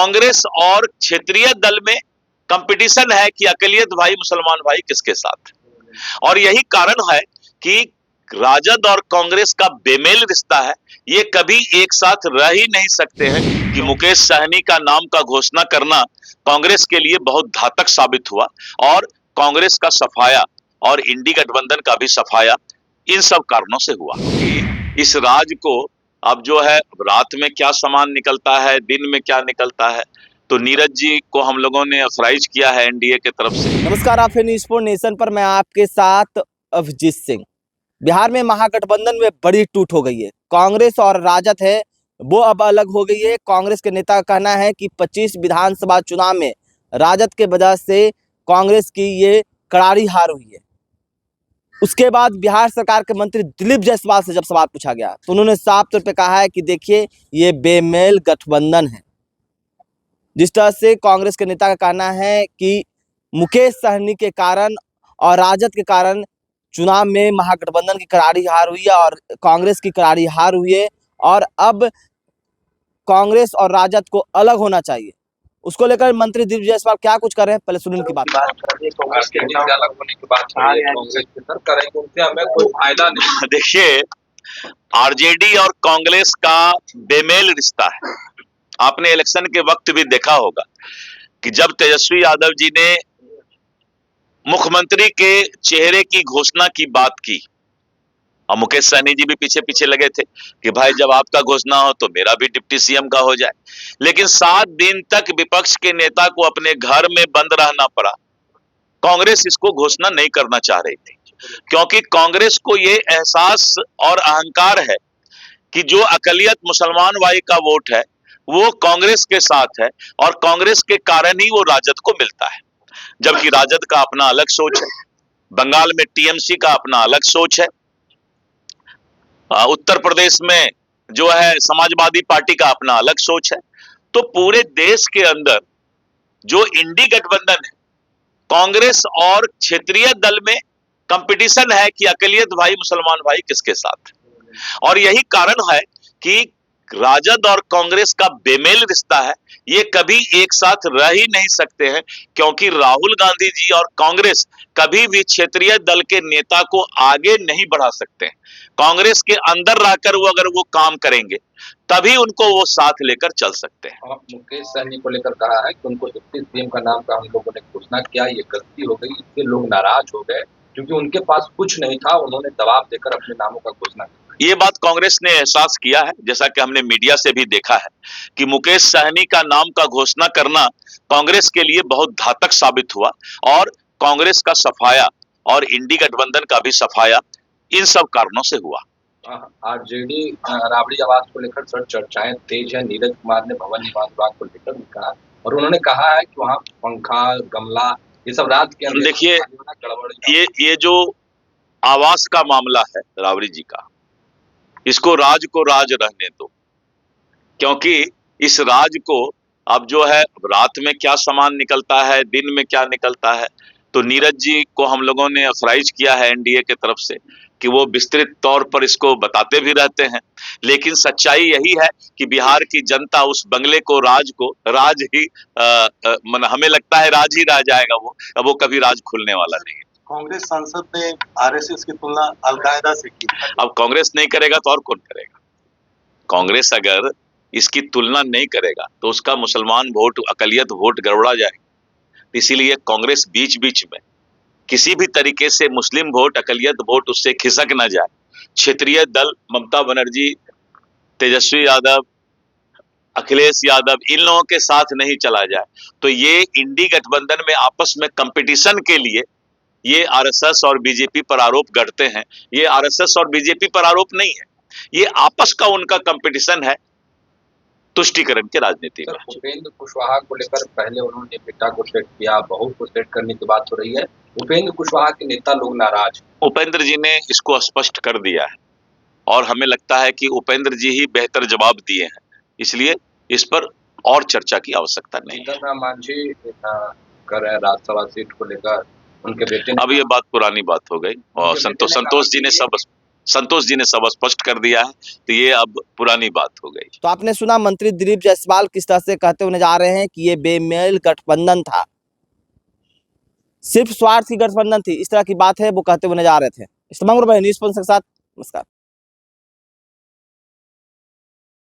कांग्रेस और क्षेत्रीय दल में कंपटीशन है कि अकलियत भाई मुसलमान भाई किसके साथ। और यही कारण है कि राजद और कांग्रेस का बेमेल रिश्ता है। ये कभी एक साथ रह ही नहीं सकते हैं कि मुकेश सहनी का नाम का घोषणा करना कांग्रेस के लिए बहुत घातक साबित हुआ और कांग्रेस का सफाया और इंडी गठबंधन का भी सफाया इन सब कारणों से हुआ कि इस राज को अब जो है रात में क्या सामान निकलता है, दिन में क्या निकलता है, तो नीरज जी को हम लोगों ने ऑथराइज किया है एनडीए की तरफ से। नमस्कार, आप हैं न्यूज़ फॉर नेशन पर। मैं आपके साथ अभिजीत सिंह। बिहार में महागठबंधन में बड़ी टूट हो गई है। कांग्रेस और राजद है वो अब अलग हो गई है। कांग्रेस के नेता का कहना है कि 25 विधानसभा चुनाव में राजद के वजह से कांग्रेस की ये करारी हार हुई है। उसके बाद बिहार सरकार के मंत्री दिलीप जायसवाल से जब सवाल पूछा गया तो उन्होंने साफ तौर पे कहा है कि देखिए, ये बेमेल गठबंधन है। जिस तरह से कांग्रेस के नेता का कहना है कि मुकेश सहनी के कारण और राजद के कारण चुनाव में महागठबंधन की करारी हार हुई है और कांग्रेस की करारी हार हुई है और अब कांग्रेस और राजद को अलग होना चाहिए। उसको लेकर मंत्री दिलीप जायसवाल क्या कुछ कर रहे हैं, पहले सुनिए उनकी बात। कांग्रेस के अलग होने की बात कांग्रेस के सर करेंगे, उनसे हमें कोई फायदा नहीं। देखिए, आरजेडी और कांग्रेस का बेमेल रिश्ता है। आपने इलेक्शन के वक्त भी देखा होगा कि जब तेजस्वी यादव जी ने मुख्यमंत्री के चेहरे की घोषणा की बात की और मुकेश सहनी जी भी पीछे पीछे लगे थे कि भाई जब आपका घोषणा हो तो मेरा भी डिप्टी सीएम का हो जाए, लेकिन 7 दिन तक विपक्ष के नेता को अपने घर में बंद रहना पड़ा। कांग्रेस इसको घोषणा नहीं करना चाह रही थी क्योंकि कांग्रेस को ये एहसास और अहंकार है कि जो अकलियत मुसलमान भाई का वोट है वो कांग्रेस के साथ है और कांग्रेस के कारण ही वो राजद को मिलता है, जबकि राजद का अपना अलग सोच है। बंगाल में टीएमसी का अपना अलग सोच है। उत्तर प्रदेश में जो है समाजवादी पार्टी का अपना अलग सोच है। तो पूरे देश के अंदर जो इंडी गठबंधन है, कांग्रेस और क्षेत्रीय दल में कंपटीशन है कि अकलियत भाई मुसलमान भाई किसके साथ। और यही कारण है कि राजद और कांग्रेस का बेमेल रिश्ता है। ये कभी एक साथ रह ही नहीं सकते हैं क्योंकि राहुल गांधी जी और कांग्रेस कभी भी क्षेत्रीय दल के नेता को आगे नहीं बढ़ा सकते हैं। कांग्रेस के अंदर रहकर वो अगर वो काम करेंगे तभी उनको वो साथ लेकर चल सकते हैं। मुकेश सहनी को लेकर कहा है कि उनको डिप्टी सीएम का नाम का हम लोगों ने घोषणा किया, ये गलती हो गई, इससे लोग नाराज हो गए क्योंकि उनके पास कुछ नहीं था, उन्होंने दबाव देकर अपने नामों का घोषणा किया। ये बात कांग्रेस ने एहसास किया है, जैसा कि हमने मीडिया से भी देखा है कि मुकेश सहनी का नाम का घोषणा करना कांग्रेस के लिए बहुत घातक साबित हुआ और कांग्रेस का सफाया और इंडी गठबंधन का भी सफाया इन सब कारणों से हुआ। आरजेडी राबड़ी आवास को लेकर सर चर्चाएं तेज है। नीरज कुमार ने भवन निवास विभाग को लेकर भी कहा और उन्होंने कहा है कि वहाँ पंखा गमला ये सब रात के अंदर देखिए, ये जो आवास का मामला है राबड़ी जी का, इसको राज को राज रहने दो, क्योंकि इस राज को अब जो है रात में क्या सामान निकलता है, दिन में क्या निकलता है, तो नीरज जी को हम लोगों ने ऑथराइज किया है एनडीए की तरफ से कि वो विस्तृत तौर पर इसको बताते भी रहते हैं। लेकिन सच्चाई यही है कि बिहार की जनता उस बंगले को राज ही हमें लगता है राज ही रह जाएगा वो, अब वो कभी राज खुलने वाला नहीं है। कांग्रेस सांसद ने आरएसएस की तुलना अलकायदा से की। अब कांग्रेस नहीं करेगा तो और कौन करेगा? कांग्रेस अगर इसकी तुलना नहीं करेगा तो उसका मुसलमान वोट, अकलियत वोट गड़बड़ा जाएगा। इसीलिए कांग्रेस बीच बीच में किसी भी तरीके से मुस्लिम वोट, अकलियत वोट उससे खिसक ना जाए। क्षेत्रीय दल ममता बनर्जी, तेजस्वी यादव, अखिलेश यादव, इन लोगों के साथ नहीं चला जाए तो ये इंडी गठबंधन में आपस में कंपटीशन के लिए ये आरएसएस और बीजेपी पर आरोप गढ़ते हैं। ये आरएसएस और बीजेपी पर आरोप नहीं है, ये आपस का उनका कंपटीशन है तुष्टीकरण की राजनीति में। उपेंद्र कुशवाहा को लेकर पहले उन्होंने बेटा को सेट किया, बहू को सेट करने की बात हो रही है। उपेंद्र कुशवाहा के नेता लोग नाराज। उपेंद्र जी ने इसको स्पष्ट कर दिया है और हमें लगता है कि उपेंद्र जी ही बेहतर जवाब दिए हैं, इसलिए इस पर और चर्चा की आवश्यकता नहीं है। मांझी कर रहे राज्यसभा सीट को लेकर उनके बेटे, अब ये बात पुरानी बात हो गई और संतोष जी ने सब संतोष जी ने सब स्पष्ट कर दिया है, तो ये अब पुरानी बात हो गई। तो आपने सुना मंत्री दिलीप जायसवाल किस तरह से कहते हुए जा रहे हैं कि ये बेमेल गठबंधन था, सिर्फ स्वार्थ की गठबंधन थी, इस तरह की बात है वो कहते हुए नजर आ रहे थे। इस तमाम न्यूज़ के साथ नमस्कार।